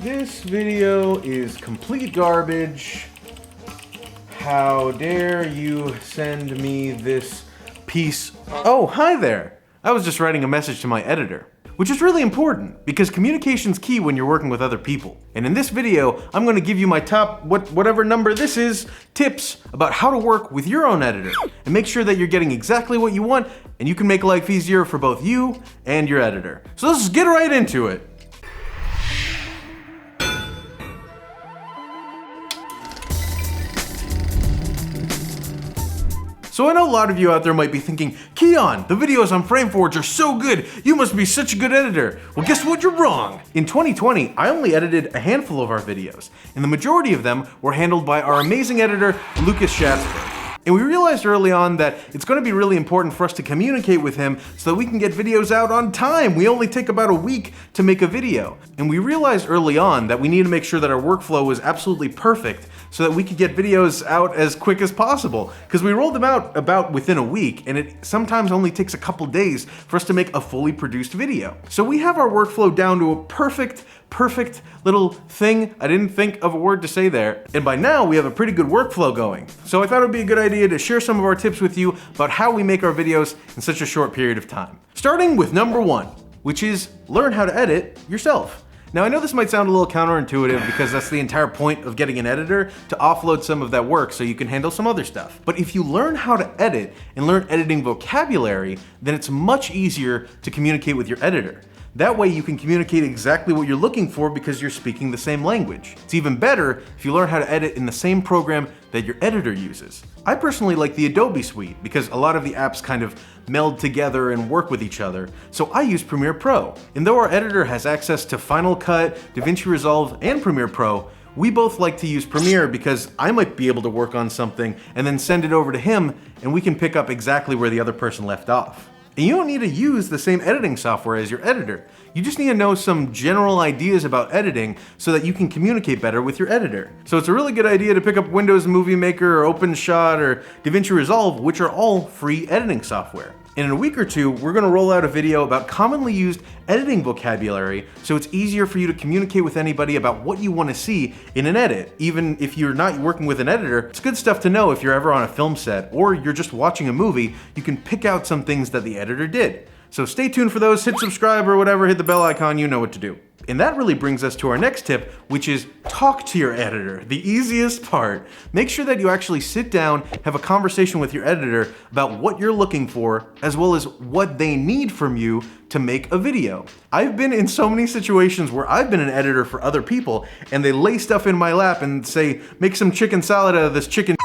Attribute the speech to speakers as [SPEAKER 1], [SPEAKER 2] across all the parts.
[SPEAKER 1] This video is complete garbage. How dare you send me this piece? Oh, hi there. I was just writing a message to my editor, which is really important because communication's key when you're working with other people. And in this video, I'm going to give you my top, whatever number this is, tips about how to work with your own editor and make sure that you're getting exactly what you want and you can make life easier for both you and your editor. So let's get right into it. So I know a lot of you out there might be thinking, Keon, the videos on FrameForge are so good, you must be such a good editor. Well, guess what? You're wrong. In 2020, I only edited a handful of our videos, and the majority of them were handled by our amazing editor, Lucas Schatzberg. And we realized early on that it's going to be really important for us to communicate with him so that we can get videos out on time. We only take about a week to make a video. And we realized early on that we need to make sure that our workflow was absolutely perfect so that we could get videos out as quick as possible. Because we rolled them out about within a week, and it sometimes only takes a couple days for us to make a fully produced video. So we have our workflow down to a perfect little thing. I didn't think of a word to say there. And by now we have a pretty good workflow going. So I thought it would be a good idea to share some of our tips with you about how we make our videos in such a short period of time. Starting with number one, which is learn how to edit yourself. Now I know this might sound a little counterintuitive because that's the entire point of getting an editor, to offload some of that work so you can handle some other stuff. But if you learn how to edit and learn editing vocabulary, then it's much easier to communicate with your editor. That way you can communicate exactly what you're looking for because you're speaking the same language. It's even better if you learn how to edit in the same program that your editor uses. I personally like the Adobe suite because a lot of the apps kind of meld together and work with each other, so I use Premiere Pro. And though our editor has access to Final Cut, DaVinci Resolve, and Premiere Pro, we both like to use Premiere because I might be able to work on something and then send it over to him and we can pick up exactly where the other person left off. And you don't need to use the same editing software as your editor. You just need to know some general ideas about editing so that you can communicate better with your editor. So it's a really good idea to pick up Windows Movie Maker or OpenShot or DaVinci Resolve, which are all free editing software. And in a week or two, we're gonna roll out a video about commonly used editing vocabulary so it's easier for you to communicate with anybody about what you wanna see in an edit. Even if you're not working with an editor, it's good stuff to know if you're ever on a film set or you're just watching a movie, you can pick out some things that the editor did. So stay tuned for those, hit subscribe or whatever, hit the bell icon, you know what to do. And that really brings us to our next tip, which is talk to your editor, the easiest part. Make sure that you actually sit down, have a conversation with your editor about what you're looking for, as well as what they need from you to make a video. I've been in so many situations where I've been an editor for other people, and they lay stuff in my lap and say, make some chicken salad out of this chicken.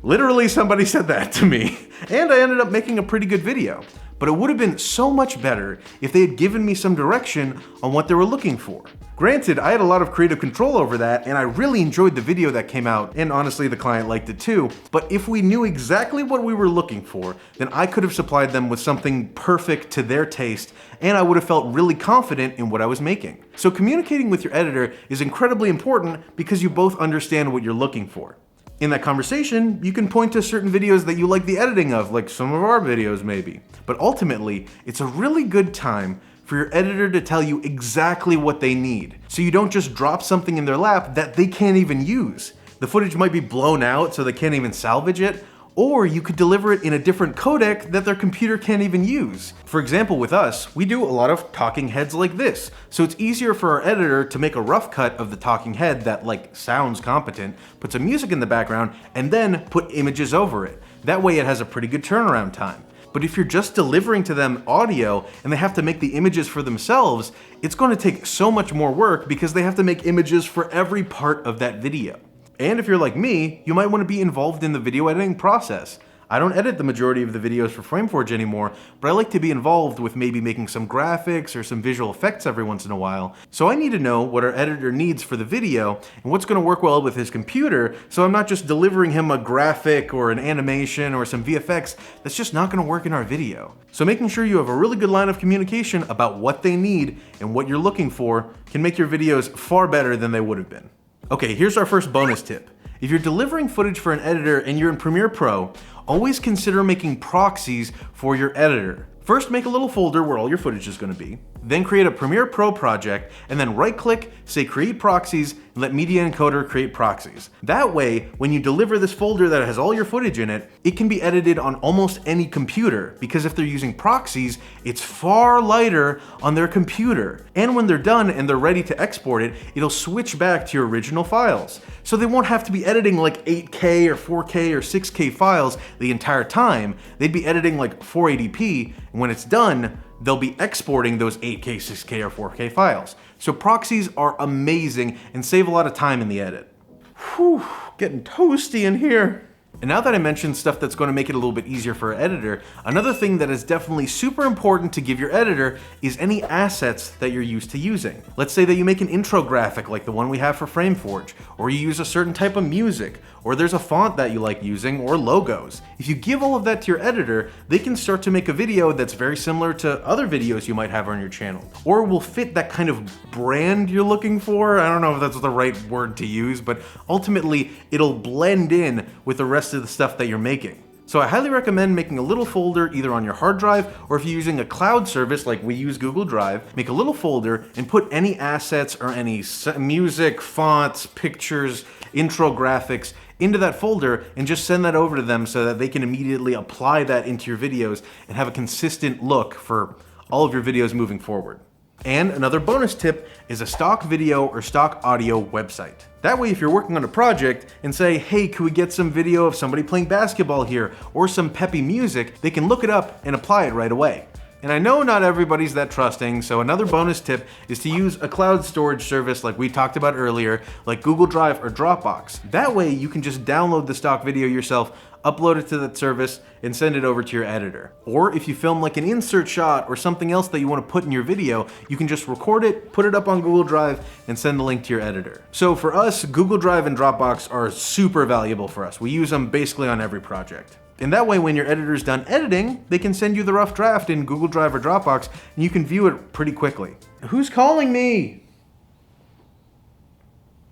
[SPEAKER 1] Literally somebody said that to me, and I ended up making a pretty good video. But it would have been so much better if they had given me some direction on what they were looking for. Granted, I had a lot of creative control over that, and I really enjoyed the video that came out, and honestly the client liked it too. But if we knew exactly what we were looking for, then I could have supplied them with something perfect to their taste, and I would have felt really confident in what I was making. So communicating with your editor is incredibly important because you both understand what you're looking for. In that conversation, you can point to certain videos that you like the editing of, like some of our videos maybe. But ultimately, it's a really good time for your editor to tell you exactly what they need, so you don't just drop something in their lap that they can't even use. The footage might be blown out so they can't even salvage it, or you could deliver it in a different codec that their computer can't even use. For example, with us, we do a lot of talking heads like this, so it's easier for our editor to make a rough cut of the talking head that sounds competent, put some music in the background, and then put images over it. That way it has a pretty good turnaround time. But if you're just delivering to them audio and they have to make the images for themselves, it's going to take so much more work because they have to make images for every part of that video. And if you're like me, you might want to be involved in the video editing process. I don't edit the majority of the videos for FrameForge anymore, but I like to be involved with maybe making some graphics or some visual effects every once in a while. So I need to know what our editor needs for the video and what's going to work well with his computer, so I'm not just delivering him a graphic or an animation or some VFX that's just not going to work in our video. So making sure you have a really good line of communication about what they need and what you're looking for can make your videos far better than they would have been. Okay, here's our first bonus tip. If you're delivering footage for an editor and you're in Premiere Pro, always consider making proxies for your editor. First, make a little folder where all your footage is going to be. Then create a Premiere Pro project, and then right-click, say Create Proxies, and let Media Encoder create proxies. That way, when you deliver this folder that has all your footage in it, it can be edited on almost any computer, because if they're using proxies, it's far lighter on their computer. And when they're done and they're ready to export it, it'll switch back to your original files. So they won't have to be editing like 8K or 4K or 6K files the entire time. They'd be editing like 480p, and when it's done, they'll be exporting those 8K, 6K, or 4K files. So proxies are amazing and save a lot of time in the edit. Whew, getting toasty in here. And now that I mentioned stuff that's going to make it a little bit easier for an editor, another thing that is definitely super important to give your editor is any assets that you're used to using. Let's say that you make an intro graphic like the one we have for FrameForge, or you use a certain type of music, or there's a font that you like using, or logos. If you give all of that to your editor, they can start to make a video that's very similar to other videos you might have on your channel, or will fit that kind of brand you're looking for. I don't know if that's the right word to use, but ultimately it'll blend in with the rest of the stuff that you're making. So I highly recommend making a little folder either on your hard drive, or if you're using a cloud service like we use Google Drive, make a little folder and put any assets or any music, fonts, pictures, intro graphics into that folder and just send that over to them so that they can immediately apply that into your videos and have a consistent look for all of your videos moving forward. And another bonus tip is a stock video or stock audio website. That way, if you're working on a project and say, hey, can we get some video of somebody playing basketball here or some peppy music, they can look it up and apply it right away. And I know not everybody's that trusting, so another bonus tip is to use a cloud storage service like we talked about earlier, like Google Drive or Dropbox. That way you can just download the stock video yourself, upload it to that service, and send it over to your editor. Or if you film like an insert shot or something else that you want to put in your video, you can just record it, put it up on Google Drive, and send the link to your editor. So for us, Google Drive and Dropbox are super valuable for us. We use them basically on every project. And that way, when your editor's done editing, they can send you the rough draft in Google Drive or Dropbox, and you can view it pretty quickly. Who's calling me?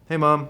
[SPEAKER 1] Hey, Mom.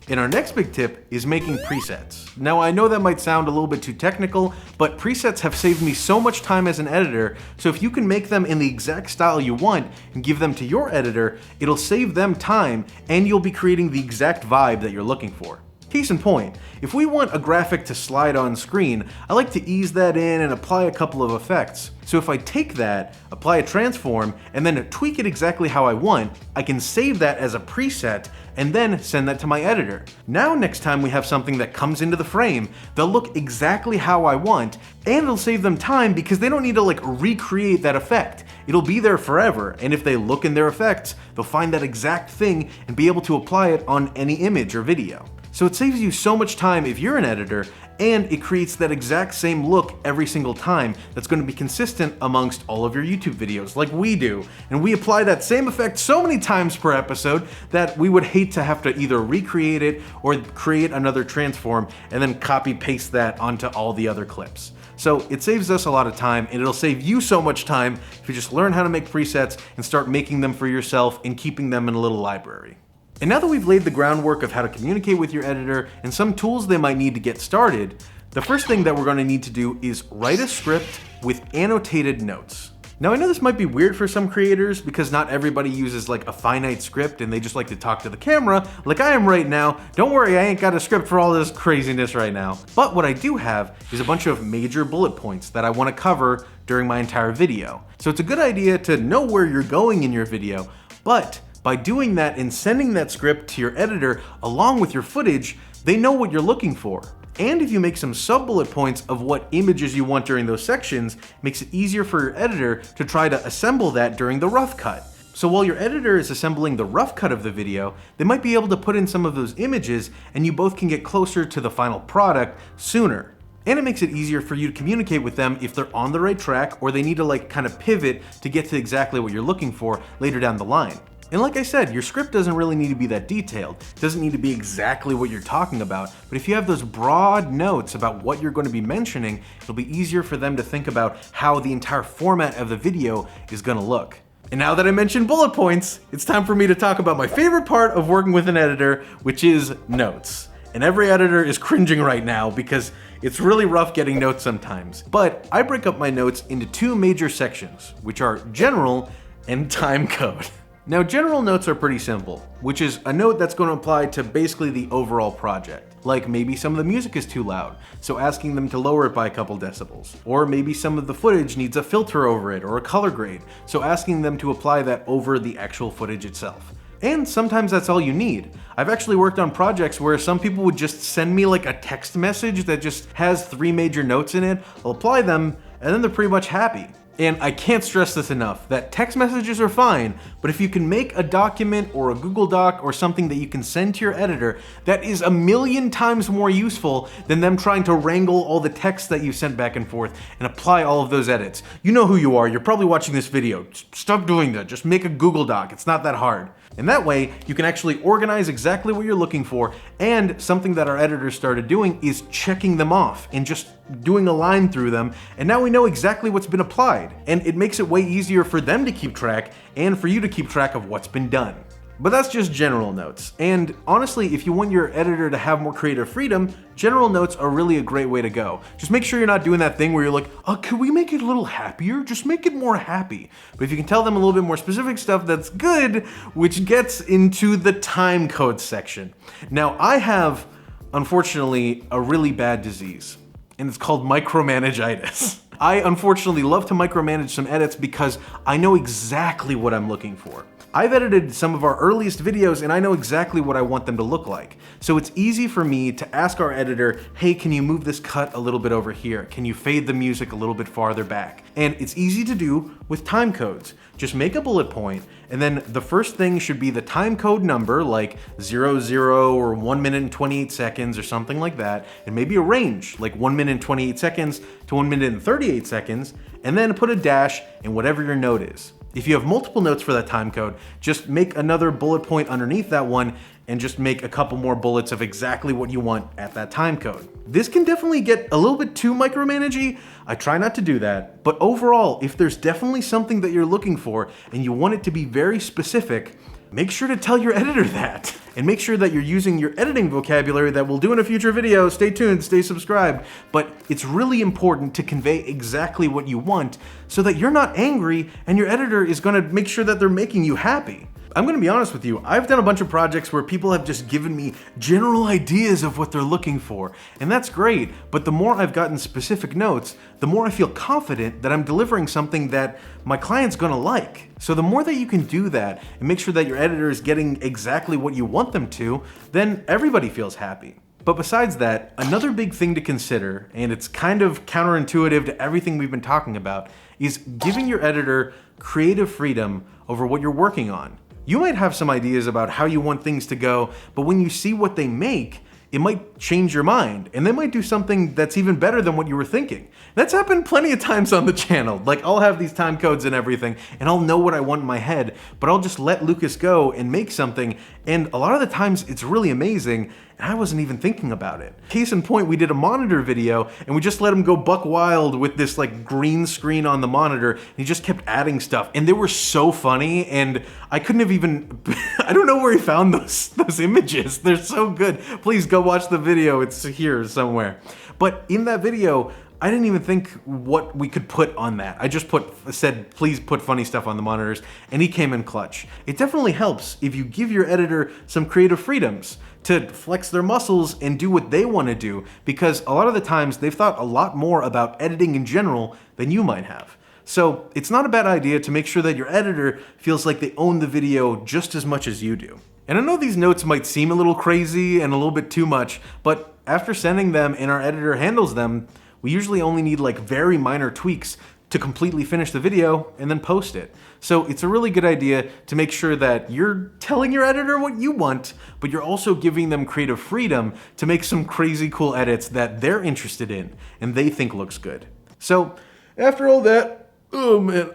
[SPEAKER 1] And our next big tip is making presets. Now, I know that might sound a little bit too technical, but presets have saved me so much time as an editor, so if you can make them in the exact style you want and give them to your editor, it'll save them time, and you'll be creating the exact vibe that you're looking for. Case in point, if we want a graphic to slide on screen, I like to ease that in and apply a couple of effects. So if I take that, apply a transform, and then tweak it exactly how I want, I can save that as a preset and then send that to my editor. Now next time we have something that comes into the frame, they'll look exactly how I want, and it'll save them time because they don't need to like recreate that effect. It'll be there forever, and if they look in their effects, they'll find that exact thing and be able to apply it on any image or video. So it saves you so much time if you're an editor, and it creates that exact same look every single time that's going to be consistent amongst all of your YouTube videos like we do. And we apply that same effect so many times per episode that we would hate to have to either recreate it or create another transform and then copy paste that onto all the other clips. So it saves us a lot of time, and it'll save you so much time if you just learn how to make presets and start making them for yourself and keeping them in a little library. And now that we've laid the groundwork of how to communicate with your editor and some tools they might need to get started, the first thing that we're going to need to do is write a script with annotated notes. Now I know this might be weird for some creators because not everybody uses like a finite script and they just like to talk to the camera like I am right now. Don't worry, I ain't got a script for all this craziness right now. But what I do have is a bunch of major bullet points that I want to cover during my entire video. So it's a good idea to know where you're going in your video, but by doing that and sending that script to your editor along with your footage, they know what you're looking for. And if you make some sub-bullet points of what images you want during those sections, it makes it easier for your editor to try to assemble that during the rough cut. So while your editor is assembling the rough cut of the video, they might be able to put in some of those images and you both can get closer to the final product sooner. And it makes it easier for you to communicate with them if they're on the right track or they need to like kind of pivot to get to exactly what you're looking for later down the line. And like I said, your script doesn't really need to be that detailed. It doesn't need to be exactly what you're talking about, but if you have those broad notes about what you're going to be mentioning, it'll be easier for them to think about how the entire format of the video is going to look. And now that I mentioned bullet points, it's time for me to talk about my favorite part of working with an editor, which is notes. and every editor is cringing right now because it's really rough getting notes sometimes. But I break up my notes into two major sections, which are general and time code. Now, general notes are pretty simple, which is a note that's going to apply to basically the overall project. Like maybe some of the music is too loud, so asking them to lower it by a couple decibels. Or maybe some of the footage needs a filter over it or a color grade, so asking them to apply that over the actual footage itself. And sometimes that's all you need. I've actually worked on projects where some people would just send me like a text message that just has 3 major notes in it, I'll apply them, and then they're pretty much happy. And I can't stress this enough, that text messages are fine, but if you can make a document or a Google Doc or something that you can send to your editor, that is 1,000,000 times more useful than them trying to wrangle all the text that you sent back and forth and apply all of those edits. You know who you are, you're probably watching this video. Stop doing that, just make a Google Doc, it's not that hard. And that way, you can actually organize exactly what you're looking for, and something that our editors started doing is checking them off and just doing a line through them, and now we know exactly what's been applied. And it makes it way easier for them to keep track and for you to keep track of what's been done. But that's just general notes. And honestly, if you want your editor to have more creative freedom, general notes are really a great way to go. Just make sure you're not doing that thing where you're like, could we make it a little happier? Just make it more happy. But if you can tell them a little bit more specific stuff, that's good, which gets into the time code section. Now, I have, unfortunately, a really bad disease, and it's called micromanagitis. I unfortunately love to micromanage some edits because I know exactly what I'm looking for. I've edited some of our earliest videos and I know exactly what I want them to look like. So it's easy for me to ask our editor, hey, can you move this cut a little bit over here? Can you fade the music a little bit farther back? And it's easy to do with time codes. Just make a bullet point, and then the first thing should be the time code number, like 00 or 1 minute and 28 seconds or something like that, and maybe a range, like 1 minute and 28 seconds to 1 minute and 38 seconds, and then put a dash in whatever your note is. If you have multiple notes for that time code, just make another bullet point underneath that one and just make a couple more bullets of exactly what you want at that time code. This can definitely get a little bit too micromanagey. I try not to do that, but overall, if there's definitely something that you're looking for and you want it to be very specific, make sure to tell your editor that. And make sure that you're using your editing vocabulary that we'll do in a future video. Stay tuned, stay subscribed. But it's really important to convey exactly what you want so that you're not angry and your editor is gonna make sure that they're making you happy. I'm gonna be honest with you, I've done a bunch of projects where people have just given me general ideas of what they're looking for, and that's great, but the more I've gotten specific notes, the more I feel confident that I'm delivering something that my client's gonna like. So the more that you can do that and make sure that your editor is getting exactly what you want them to, then everybody feels happy. But besides that, another big thing to consider, and it's kind of counterintuitive to everything we've been talking about, is giving your editor creative freedom over what you're working on. You might have some ideas about how you want things to go, but when you see what they make, it might change your mind, and they might do something that's even better than what you were thinking. That's happened plenty of times on the channel. Like, I'll have these time codes and everything, and I'll know what I want in my head, but I'll just let Lucas go and make something, and a lot of the times it's really amazing, and I wasn't even thinking about it. Case in point, we did a monitor video, and we just let him go buck wild with this like green screen on the monitor, and he just kept adding stuff, and they were so funny, and I couldn't have even, I don't know where he found those images. They're so good. Please go watch the video, it's here somewhere. But in that video, I didn't even think what we could put on that. I just said, please put funny stuff on the monitors, and he came in clutch. It definitely helps if you give your editor some creative freedoms to flex their muscles and do what they want to do, because a lot of the times they've thought a lot more about editing in general than you might have. So it's not a bad idea to make sure that your editor feels like they own the video just as much as you do. And I know these notes might seem a little crazy and a little bit too much, but after sending them and our editor handles them, we usually only need like very minor tweaks to completely finish the video and then post it. So it's a really good idea to make sure that you're telling your editor what you want, but you're also giving them creative freedom to make some crazy cool edits that they're interested in and they think looks good. So after all that, oh man,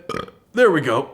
[SPEAKER 1] there we go.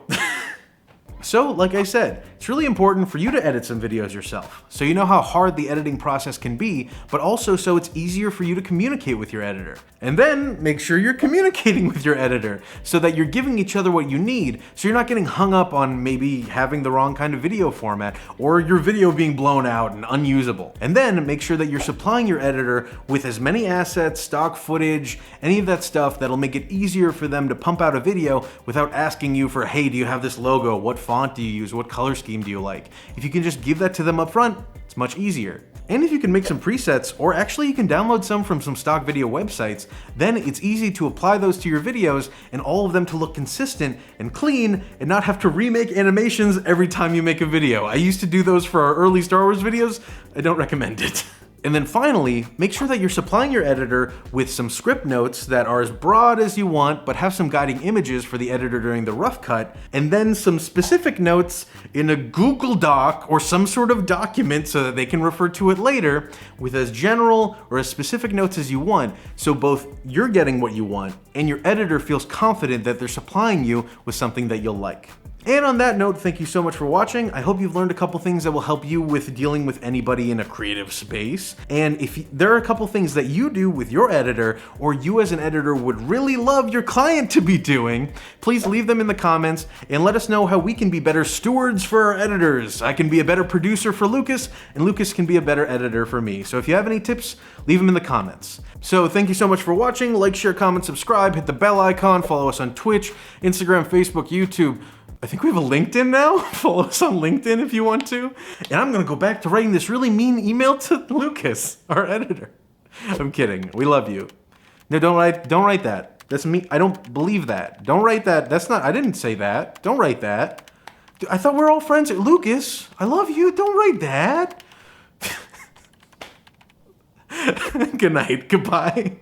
[SPEAKER 1] So like I said, It's really important for you to edit some videos yourself, so you know how hard the editing process can be, but also so it's easier for you to communicate with your editor. And then make sure you're communicating with your editor so that you're giving each other what you need, so you're not getting hung up on maybe having the wrong kind of video format or your video being blown out and unusable. And then make sure that you're supplying your editor with as many assets, stock footage, any of that stuff that'll make it easier for them to pump out a video without asking you for, hey, do you have this logo? What font do you use? What color scheme do you like? If you can just give that to them up front, it's much easier. And if you can make some presets, or actually you can download some from some stock video websites, then it's easy to apply those to your videos and all of them to look consistent and clean and not have to remake animations every time you make a video. I used to do those for our early Star Wars videos. I don't recommend it. And then finally, make sure that you're supplying your editor with some script notes that are as broad as you want, but have some guiding images for the editor during the rough cut, and then some specific notes in a Google Doc or some sort of document so that they can refer to it later with as general or as specific notes as you want, so both you're getting what you want and your editor feels confident that they're supplying you with something that you'll like. And on that note, thank you so much for watching. I hope you've learned a couple things that will help you with dealing with anybody in a creative space. And if there are a couple things that you do with your editor, or you as an editor would really love your client to be doing, please leave them in the comments and let us know how we can be better stewards for our editors. I can be a better producer for Lucas, and Lucas can be a better editor for me. So if you have any tips, leave them in the comments. So thank you so much for watching. Like, share, comment, subscribe, hit the bell icon, follow us on Twitch, Instagram, Facebook, YouTube. I think we have a LinkedIn now. Follow us on LinkedIn if you want to. And I'm gonna go back to writing this really mean email to Lucas, our editor. I'm kidding. We love you. No, don't write that. That's me. I don't believe that. Don't write that. That's not, I didn't say that. Don't write that. I thought we're all friends. Lucas, I love you. Don't write that. Good night. Goodbye.